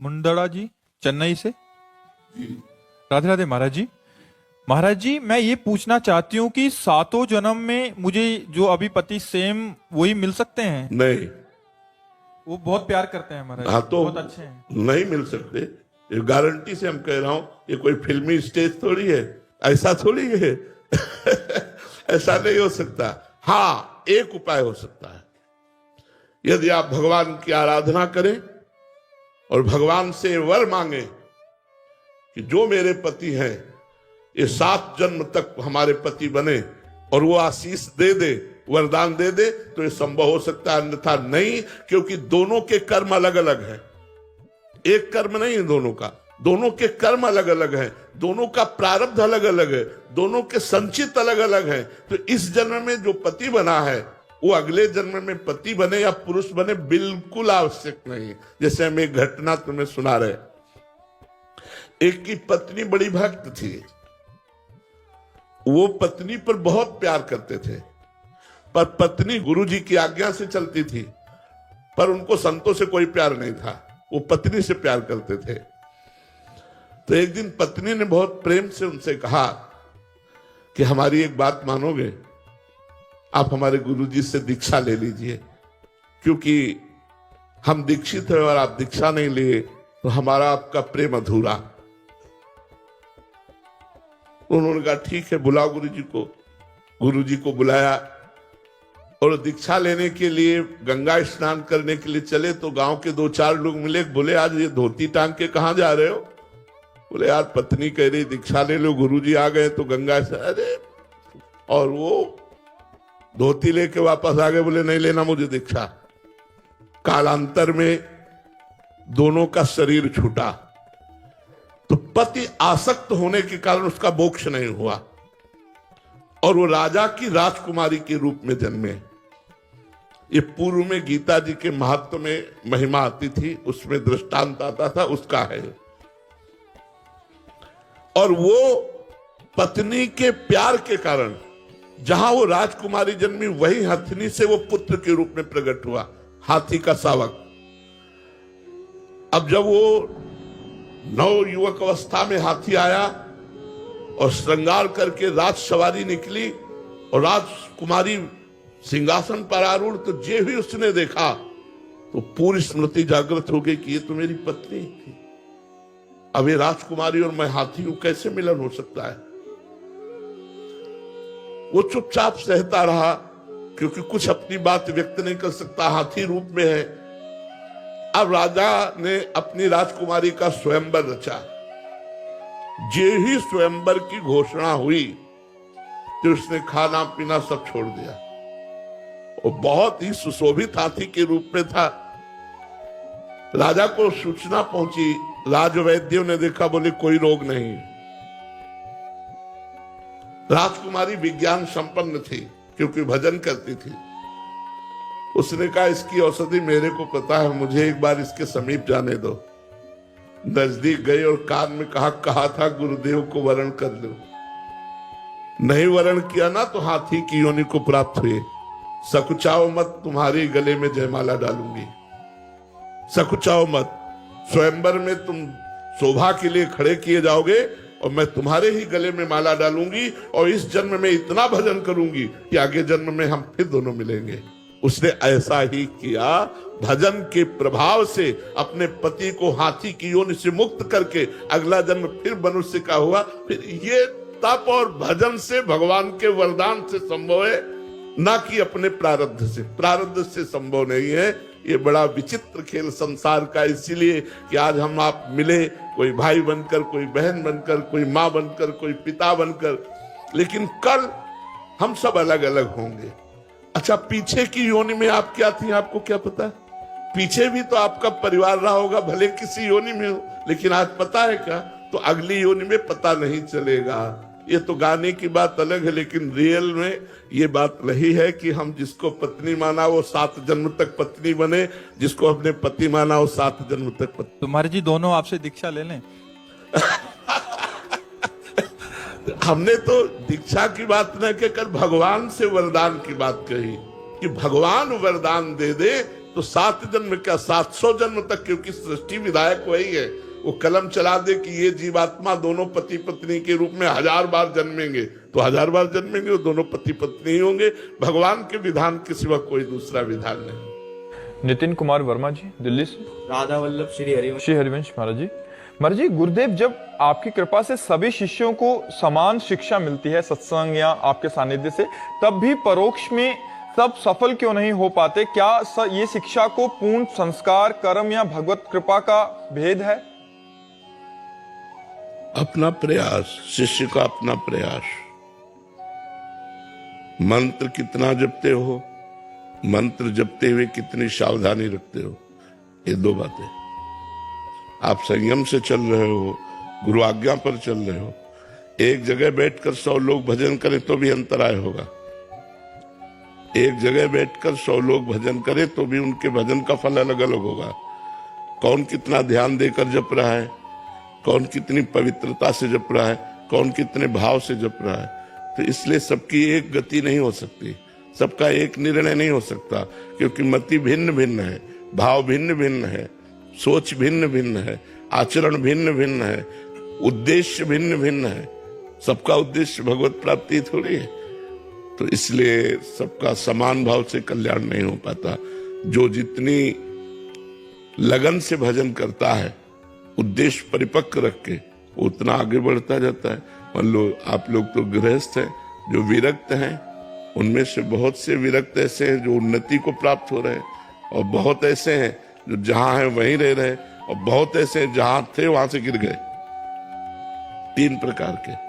मुंदड़ा जी, चेन्नई से। जी। राधे राधे महाराज जी। महाराज जी, मैं ये पूछना चाहती हूँ कि सातों जन्म में मुझे जो अभी पति सेम वही मिल सकते हैं? नहीं, वो बहुत प्यार करते हैं महाराज हाँ जी, तो बहुत अच्छे हैं। नहीं मिल सकते। ये गारंटी से हम कह रहा हूं, ये कोई फिल्मी स्टेज थोड़ी है, ऐसा थोड़ी है। ऐसा नहीं हो सकता। हाँ, एक उपाय हो सकता है। यदि आप भगवान की आराधना करें और भगवान से वर मांगे कि जो मेरे पति हैं ये 7 जन्म तक हमारे पति बने, और वो आशीष दे दे, वरदान दे दे, तो ये संभव हो सकता है, अन्यथा नहीं। क्योंकि दोनों के कर्म अलग अलग हैं, एक कर्म नहीं है दोनों का। दोनों के कर्म अलग अलग हैं, दोनों का प्रारब्ध अलग अलग है, दोनों के संचित अलग अलग हैं। तो इस जन्म में जो पति बना है वो अगले जन्म में पति बने या पुरुष बने बिल्कुल आवश्यक नहीं। जैसे हम एक घटना तुम्हें सुना रहे, एक की पत्नी बड़ी भक्त थी, वो पत्नी पर बहुत प्यार करते थे, पर पत्नी गुरुजी की आज्ञा से चलती थी, पर उनको संतों से कोई प्यार नहीं था, वो पत्नी से प्यार करते थे। तो एक दिन पत्नी ने बहुत प्रेम से उनसे कहा कि हमारी एक बात मानोगे, आप हमारे गुरुजी से दीक्षा ले लीजिए, क्योंकि हम दीक्षित हैं और आप दीक्षा नहीं लिए तो हमारा आपका प्रेम अधूरा। उन्होंने कहा ठीक है, बुलाओ गुरुजी को। गुरुजी को बुलाया और दीक्षा लेने के लिए गंगा स्नान करने के लिए चले तो गांव के 2-4 लोग मिले। बोले आज ये धोती टांग के कहां जा रहे हो? बोले यार पत्नी कह रही दीक्षा ले लो, गुरुजी आ गए तो गंगा से। अरे, और वो धोती लेके वापस आ गए, बोले नहीं लेना मुझे दीक्षा। कालांतर में दोनों का शरीर छूटा, तो पति आसक्त होने के कारण उसका मोक्ष नहीं हुआ और वो राजा की राजकुमारी के रूप में जन्मे। ये पूर्व में गीता जी के महत्व में महिमा आती थी, उसमें दृष्टांत आता था, उसका है। और वो पत्नी के प्यार के कारण जहां वो राजकुमारी जन्मी, वही हथनी से वो पुत्र के रूप में प्रकट हुआ, हाथी का शावक। अब जब वो नव युवक अवस्था में हाथी आया और श्रृंगार करके राज सवारी निकली और राजकुमारी सिंहासन पर आरूढ़, तो जे भी उसने देखा तो पूरी स्मृति जागृत हो गई कि ये तो मेरी पत्नी थी। अब ये राजकुमारी और मैं हाथी हूं, कैसे मिलन हो सकता है? वो चुपचाप सहता रहा, क्योंकि कुछ अपनी बात व्यक्त नहीं कर सकता, हाथी रूप में है। अब राजा ने अपनी राजकुमारी का स्वयंवर रचा। जे ही स्वयंवर की घोषणा हुई तो उसने खाना पीना सब छोड़ दिया। वो बहुत ही सुशोभित हाथी के रूप में था। राजा को सूचना पहुंची, राजवैद्यों ने देखा, बोले कोई रोग नहीं। राजकुमारी विज्ञान संपन्न थी क्योंकि भजन करती थी। उसने कहा इसकी औषधि मेरे को पता है, मुझे एक बार इसके समीप जाने दो। नजदीक गई और कान में कहा था गुरुदेव को वरण कर लो। नहीं वरण किया ना तो हाथी की योनि को प्राप्त हुए। सकुचाओ मत, तुम्हारे गले में जयमाला डालूंगी। सकुचाओ मत, स्वयंवर में तुम शोभा के लिए खड़े किए जाओगे और मैं तुम्हारे ही गले में माला डालूंगी, और इस जन्म में इतना भजन करूंगी कि आगे जन्म में हम फिर दोनों मिलेंगे। उसने ऐसा ही किया। भजन के प्रभाव से अपने पति को हाथी की योनि से मुक्त करके अगला जन्म फिर मनुष्य का हुआ। फिर ये तप और भजन से, भगवान के वरदान से संभव है, ना कि अपने प्रारब्ध से। प्रारब्ध से संभव नहीं है। ये बड़ा विचित्र खेल संसार का, इसीलिए कि आज हम आप मिले, कोई भाई बनकर, कोई बहन बनकर, कोई माँ बनकर, कोई पिता बनकर, लेकिन कल हम सब अलग अलग होंगे। अच्छा, पीछे की योनि में आप क्या थी, आपको क्या पता? पीछे भी तो आपका परिवार रहा होगा, भले किसी योनि में हो, लेकिन आज पता है क्या? तो अगली योनि में पता नहीं चलेगा। ये तो गाने की बात अलग है, लेकिन रियल में ये बात नहीं है कि हम जिसको पत्नी माना वो 7 जन्म तक पत्नी बने, जिसको अपने पति माना वो 7 जन्म तक पत्नी। तुम्हारे जी दोनों आपसे दीक्षा ले लें। हमने तो दीक्षा की बात न कहकर भगवान से वरदान की बात कही कि भगवान वरदान दे दे तो 7 जन्म क्या 700 जन्म तक, क्योंकि सृष्टि विधायक वही है। वो कलम चला दे कि ये जीवात्मा दोनों पति पत्नी के रूप में 1000 बार जन्मेंगे, तो 1000 बार जन्मेंगे, वो दोनों पति पत्नी ही होंगे। भगवान के विधान के सिवा कोई दूसरा विधान नहीं। नितिन कुमार वर्मा जी दिल्ली से। राधा वल्लभ श्री हरिवंश। श्री हरिवंश महाराज जी। महाराज जी, गुरुदेव जब आपकी कृपा से सभी शिष्यों को समान शिक्षा मिलती है सत्संग या आपके सानिध्य से, तब भी परोक्ष में सब सफल क्यों नहीं हो पाते? क्या ये शिक्षा को पूर्ण संस्कार, कर्म या भगवत कृपा का भेद है? अपना प्रयास, शिष्य का अपना प्रयास। मंत्र कितना जपते हो, मंत्र जपते हुए कितनी सावधानी रखते हो, ये 2 बातें। आप संयम से चल रहे हो, गुरु आज्ञा पर चल रहे हो। एक जगह बैठकर 100 लोग भजन करें तो भी अंतराय होगा। एक जगह बैठकर 100 लोग भजन करें तो भी उनके भजन का फल अलग अलग होगा। कौन कितना ध्यान देकर जप रहा है, कौन कितनी पवित्रता से जप रहा है, कौन कितने भाव से जप रहा है। तो इसलिए सबकी एक गति नहीं हो सकती, सबका एक निर्णय नहीं हो सकता, क्योंकि मति भिन्न भिन्न है, भाव भिन्न भिन्न है, सोच भिन्न भिन्न है, आचरण भिन्न भिन्न है, उद्देश्य भिन्न भिन्न है। सबका उद्देश्य भगवत प्राप्ति थोड़ी है। तो इसलिए सबका समान भाव से कल्याण नहीं हो पाता। जो जितनी लगन से भजन करता है, उद्देश्य परिपक्व रख के, उतना आगे बढ़ता जाता है। मान लो आप लोग तो गृहस्थ हैं, जो विरक्त हैं, उनमें से बहुत से विरक्त ऐसे हैं जो उन्नति को प्राप्त हो रहे हैं, और बहुत ऐसे हैं जो जहां हैं वहीं रह रहे हैं, और बहुत ऐसे हैं जहां थे वहां से गिर गए। 3 प्रकार के।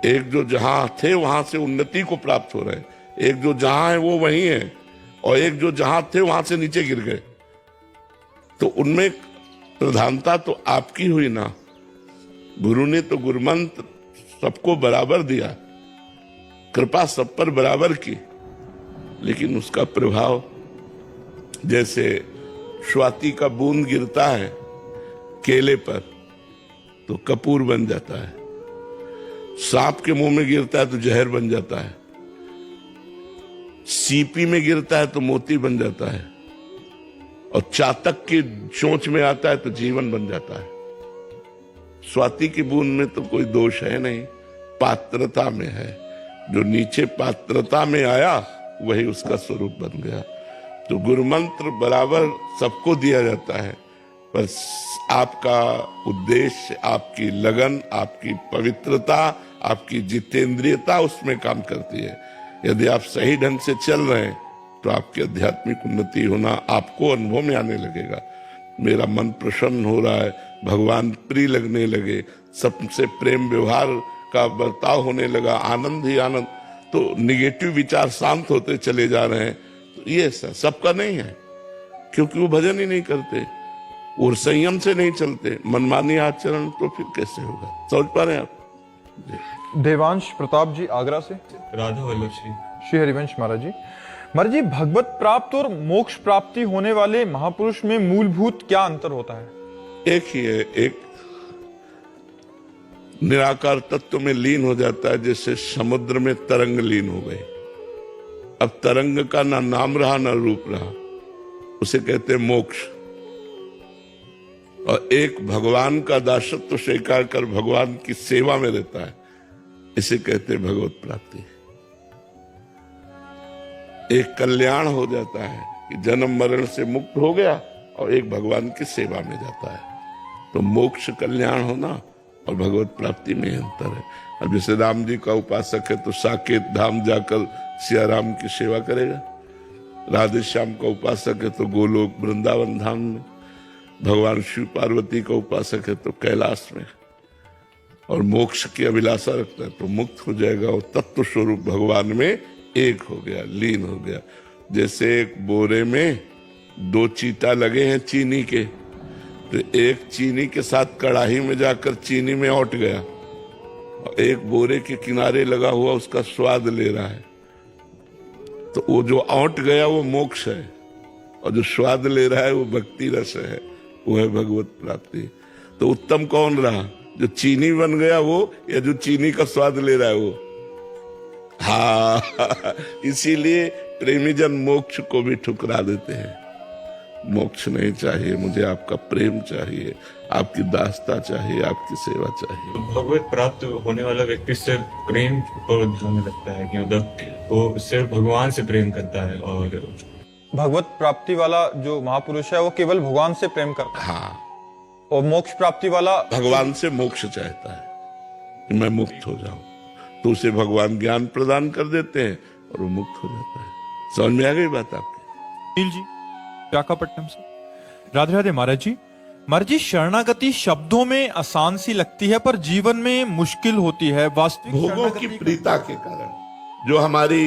एक जो जहां थे वहां से उन्नति को प्राप्त हो रहे हैं, एक जो जहां है वो वहीं है, और एक जो जहां थे वहां से नीचे गिर गए। तो उनमें प्रधानता तो आपकी हुई ना। गुरु ने तो गुरुमंत्र सबको बराबर दिया, कृपा सब पर बराबर की, लेकिन उसका प्रभाव, जैसे स्वाति का बूंद गिरता है केले पर तो कपूर बन जाता है, सांप के मुंह में गिरता है तो जहर बन जाता है, सीपी में गिरता है तो मोती बन जाता है, और चातक की चोंच में आता है तो जीवन बन जाता है। स्वाति की बूंद में तो कोई दोष है नहीं, पात्रता में है। जो नीचे पात्रता में आया वही उसका स्वरूप बन गया। तो गुरुमंत्र बराबर सबको दिया जाता है, पर आपका उद्देश्य, आपकी लगन, आपकी पवित्रता, आपकी जितेंद्रियता उसमें काम करती है। यदि आप सही ढंग से चल रहे हैं तो आपकी आध्यात्मिक उन्नति होना आपको अनुभव में आने लगेगा। मेरा मन प्रसन्न हो रहा है, भगवान प्रिय लगने लगे, सबसे प्रेम व्यवहार का बर्ताव होने लगा, आनंद ही आनंद। तो निगेटिव विचार शांत होते चले जा रहे हैं। तो ये सबका नहीं है, क्योंकि वो भजन ही नहीं करते और संयम से नहीं चलते, मनमानी आचरण, तो फिर कैसे होगा? समझ पा रहे हैं आप? देवांश प्रताप जी आगरा से। राधा वल्लभ श्री हरिवंश महाराज जी। महाराज जी, भगवत प्राप्त और मोक्ष प्राप्ति होने वाले महापुरुष में मूलभूत क्या अंतर होता है? एक ही है, एक निराकार तत्व में लीन हो जाता है, जैसे समुद्र में तरंग लीन हो गई। अब तरंग का ना नाम रहा ना रूप रहा, उसे कहते हैं मोक्ष। और एक भगवान का दासत्व स्वीकार कर भगवान की सेवा में रहता है, इसे कहते हैं भगवत प्राप्ति। एक कल्याण हो जाता है कि जन्म मरण से मुक्त हो गया, और एक भगवान की सेवा में जाता है। तो मोक्ष कल्याण होना और भगवत प्राप्ति में अंतर है। अब जैसे राम जी का उपासक है तो साकेत धाम जाकर सिया राम की सेवा करेगा, राधे श्याम का उपासक है तो गोलोक वृंदावन धाम में, भगवान शिव पार्वती का उपासक है तो कैलाश में, और मोक्ष की अभिलाषा रखता है तो मुक्त हो जाएगा और तत्व स्वरूप भगवान में एक हो गया, लीन हो गया। जैसे एक बोरे में 2 चीटा लगे हैं चीनी के, तो एक चीनी के साथ कढ़ाई में जाकर चीनी में औट गया, और एक बोरे के किनारे लगा हुआ उसका स्वाद ले रहा है। तो वो जो औट गया वो मोक्ष है, और जो स्वाद ले रहा है वो भक्ति रस है, वो है भगवत प्राप्ति। तो उत्तम कौन रहा, जो चीनी बन गया वो, या जो चीनी का स्वाद ले रहा है वो? हाँ, इसीलिए प्रेमी जन मोक्ष को भी ठुकरा देते हैं। मोक्ष नहीं चाहिए, मुझे आपका प्रेम चाहिए, आपकी दासता चाहिए, आपकी सेवा चाहिए। भगवत प्राप्त होने वाला व्यक्ति सिर्फ प्रेम पर ध्यान में लगता है कि मतलब वो सिर्फ भगवान से प्रेम करता है, और भगवत प्राप्ति वाला जो महापुरुष है वो केवल भगवान से प्रेम करता है, हाँ, और मोक्ष प्राप्ति वाला भगवान से मोक्ष चाहता है कि मैं मुक्त हो जाऊं, तो उसे भगवान ज्ञान प्रदान कर देते हैं और वो मुक्त हो जाता है। समझ में आ गई बात आपकी? नील जी विशाखापट्टनम से। राधे राधे महाराज जी। महाराज जी, शरणागति शब्दों में आसान सी लगती है पर जीवन में मुश्किल होती है। वास्तविक भोगों की शरणागति प्रीता के कारण जो हमारी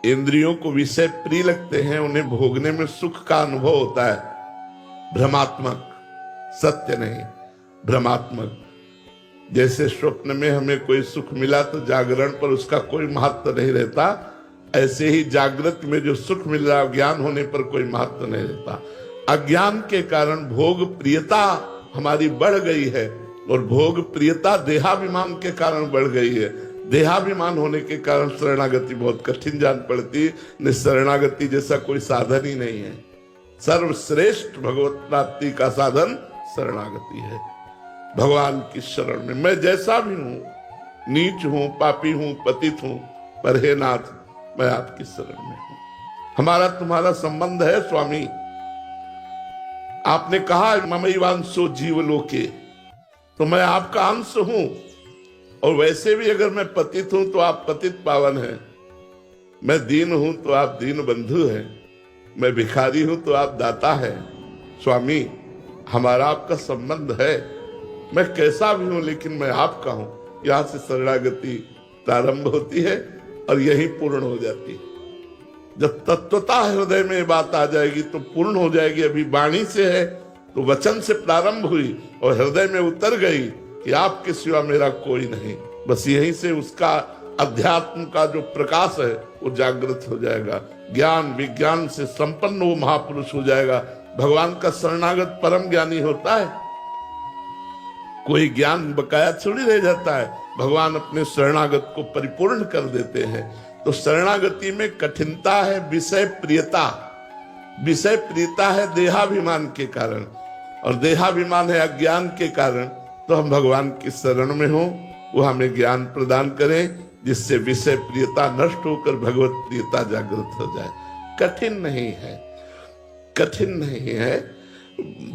इंद्रियों को विषय प्रिय लगते हैं, उन्हें भोगने में सुख का अनुभव होता है, भ्रमात्मक, सत्य नहीं, भ्रमात्मक। जैसे स्वप्न में हमें कोई सुख मिला तो जागरण पर उसका कोई महत्व नहीं रहता, ऐसे ही जागृत में जो सुख मिल रहा है ज्ञान होने पर कोई महत्व नहीं रहता। अज्ञान के कारण भोग प्रियता हमारी बढ़ गई है, और भोग प्रियता देहाभिमान के कारण बढ़ गई है। देहाभिमान होने के कारण शरणागति बहुत कठिन जान पड़ती है। शरणागति जैसा कोई साधन ही नहीं है। सर्वश्रेष्ठ भगवत प्राप्ति का साधन शरणागति है। भगवान की शरण में मैं जैसा भी हूं, नीच हूं, पापी हूं, पतित हूं, पर हे नाथ मैं आपकी शरण में हूं। हमारा तुम्हारा संबंध है स्वामी। आपने कहा ममैवांशो जीवलोके, तो मैं आपका अंश हूं, और वैसे भी अगर मैं पतित हूं तो आप पतित पावन हैं, मैं दीन हूं तो आप दीन बंधु हैं, मैं भिखारी हूं तो आप दाता हैं। स्वामी हमारा आपका संबंध है, मैं कैसा भी हूं लेकिन मैं आपका हूं। यहां से शरणागति प्रारंभ होती है और यही पूर्ण हो जाती है। जब तत्वता हृदय में ये बात आ जाएगी तो पूर्ण हो जाएगी। अभी वाणी से है तो वचन से प्रारंभ हुई और हृदय में उतर गई कि आपके सिवा मेरा कोई नहीं। बस यहीं से उसका अध्यात्म का जो प्रकाश है वो जागृत हो जाएगा। ज्ञान विज्ञान से संपन्न वो महापुरुष हो जाएगा। भगवान का शरणागत परम ज्ञानी होता है, कोई ज्ञान बकाया थोड़ी रह जाता है। भगवान अपने शरणागत को परिपूर्ण कर देते हैं। तो शरणागति में कठिनता है विषय प्रियता। विषय प्रियता है देहाभिमान के कारण, और देहाभिमान है अज्ञान के कारण। तो हम भगवान की शरण में हो, वो हमें ज्ञान प्रदान करें जिससे विषय प्रियता नष्ट होकर भगवत प्रियता जागृत हो जाए। कठिन नहीं है, कठिन नहीं है,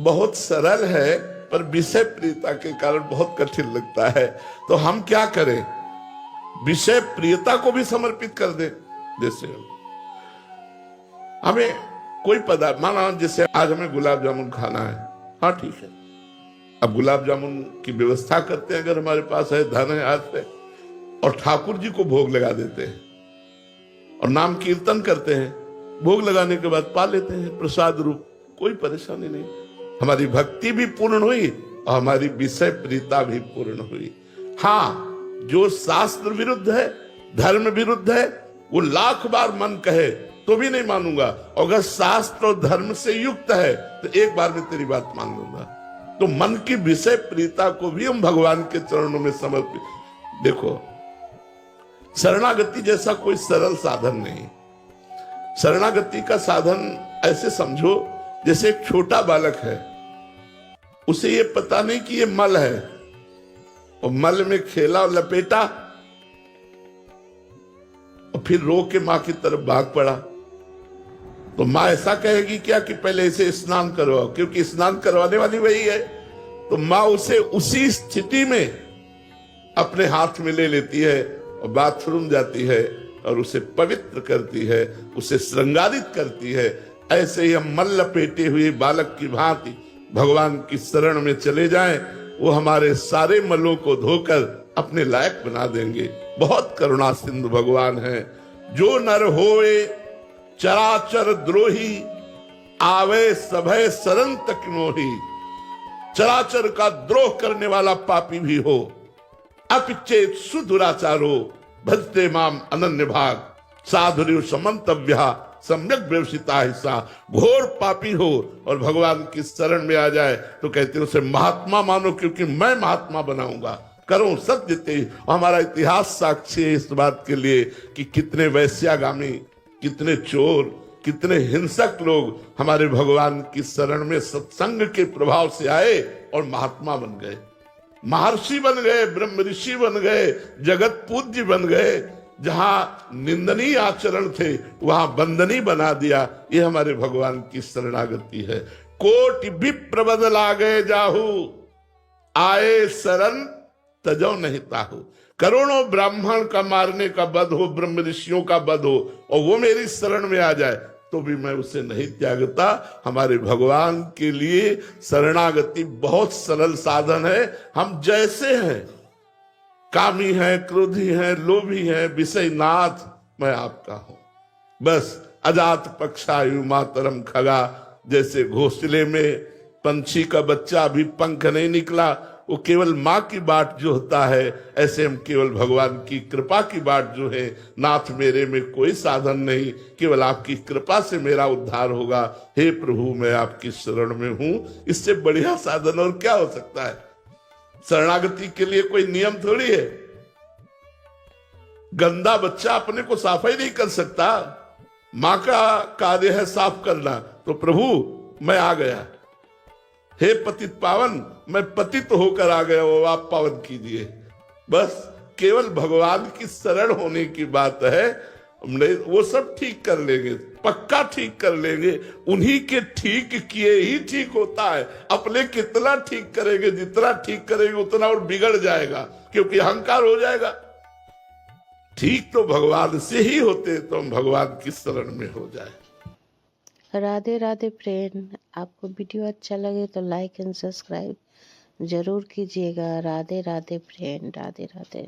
बहुत सरल है, पर विषय प्रियता के कारण बहुत कठिन लगता है। तो हम क्या करें? विषय प्रियता को भी समर्पित कर दें। जैसे हमें कोई पदार्थ, माना जैसे आज हमें गुलाब जामुन खाना है, हाँ ठीक है, अब गुलाब जामुन की व्यवस्था करते हैं अगर हमारे पास है, धन है हाथ पे, और ठाकुर जी को भोग लगा देते हैं और नाम कीर्तन करते हैं। भोग लगाने के बाद पा लेते हैं प्रसाद रूप, कोई परेशानी नहीं। हमारी भक्ति भी पूर्ण हुई और हमारी विषय प्रियता भी पूर्ण हुई। हाँ, जो शास्त्र विरुद्ध है, धर्म विरुद्ध है, वो लाख बार मन कहे तो भी नहीं मानूंगा। अगर शास्त्र और धर्म से युक्त है तो एक बार में तेरी बात मान लूंगा। तो मन की विषय प्रियता को भी हम भगवान के चरणों में समर्पित। देखो, शरणागति जैसा कोई सरल साधन नहीं। शरणागति का साधन ऐसे समझो जैसे एक छोटा बालक है, उसे ये पता नहीं कि ये मल है, और मल में खेला और लपेटा और फिर रो के मां की तरफ भाग पड़ा। तो मां ऐसा कहेगी क्या कि पहले इसे स्नान करवाओ, क्योंकि स्नान करवाने वाली वही है। तो मां उसे उसी स्थिति में अपने हाथ में ले लेती है और बाथरूम जाती है और उसे पवित्र करती है, उसे श्रृंगारित करती है। ऐसे ही हम मल लपेटे हुए बालक की भांति भगवान की शरण में चले जाएं, वो हमारे सारे मलों को धोकर अपने लायक बना देंगे। बहुत करुणा सिंधु भगवान है। जो नर होए चराचर द्रोही, आवे सभय शरण तक मोही। चराचर का द्रोह करने वाला पापी भी हो, अपिचेत सुदुराचारो, भजते माम अनन्य भाग, साधुर्य समंतव्या सम्यक व्यवसिता हिस्सा। घोर पापी हो और भगवान की शरण में आ जाए तो कहते हैं उसे महात्मा मानो, क्योंकि मैं महात्मा बनाऊंगा। करो सत्य ते। हमारा इतिहास साक्षी है इस बात के लिए कि कितने वैश्यागामी, कितने चोर, कितने हिंसक लोग हमारे भगवान की शरण में सत्संग के प्रभाव से आए और महात्मा बन गए, महर्षि बन गए, ब्रह्म ऋषि बन गए, जगत पूज्य बन गए। जहां निंदनीय आचरण थे वहां वंदनीय बना दिया। ये हमारे भगवान की शरणागति है। कोटि विप्र बदला गए जाहू, आए शरण तजो नहीं ताहू। करोड़ों ब्राह्मण का मारने का वध हो, ब्रह्म ऋषियों का वध हो, और वो मेरी शरण में आ जाए तो भी मैं उसे नहीं त्यागता। हमारे भगवान के लिए शरणागति बहुत सरल साधन है। हम जैसे हैं, कामी हैं, क्रोधी हैं, लोभी हैं, विषयनाथ, मैं आपका हूं। बस अजात पक्षायु मातरम खगा, जैसे घोंसले में पंछी का बच्चा अभी पंख नहीं निकला, वो केवल माँ की बाट जो होता है, ऐसे हम केवल भगवान की कृपा की बाट जो है, नाथ मेरे में कोई साधन नहीं, केवल आपकी कृपा से मेरा उद्धार होगा। हे प्रभु, मैं आपकी शरण में हूं। इससे बढ़िया साधन और क्या हो सकता है? शरणागति के लिए कोई नियम थोड़ी है। गंदा बच्चा अपने को साफ ही नहीं कर सकता, माँ का कार्य है साफ करना। तो प्रभु मैं आ गया, हे पतित पावन, मैं पतित होकर आ गया, वो आप पावन कीजिए। बस केवल भगवान की शरण होने की बात है। हमने वो सब ठीक कर लेंगे, पक्का ठीक कर लेंगे। उन्हीं के ठीक किए ही ठीक होता है। अपने कितना ठीक करेंगे, जितना ठीक करेंगे उतना और बिगड़ जाएगा, क्योंकि अहंकार हो जाएगा। ठीक तो भगवान से ही होते, तो हम भगवान की शरण में हो जाए। राधे राधे फ्रेंड, आपको वीडियो अच्छा लगे तो लाइक एंड सब्सक्राइब जरूर कीजिएगा। राधे राधे फ्रेंड, राधे राधे।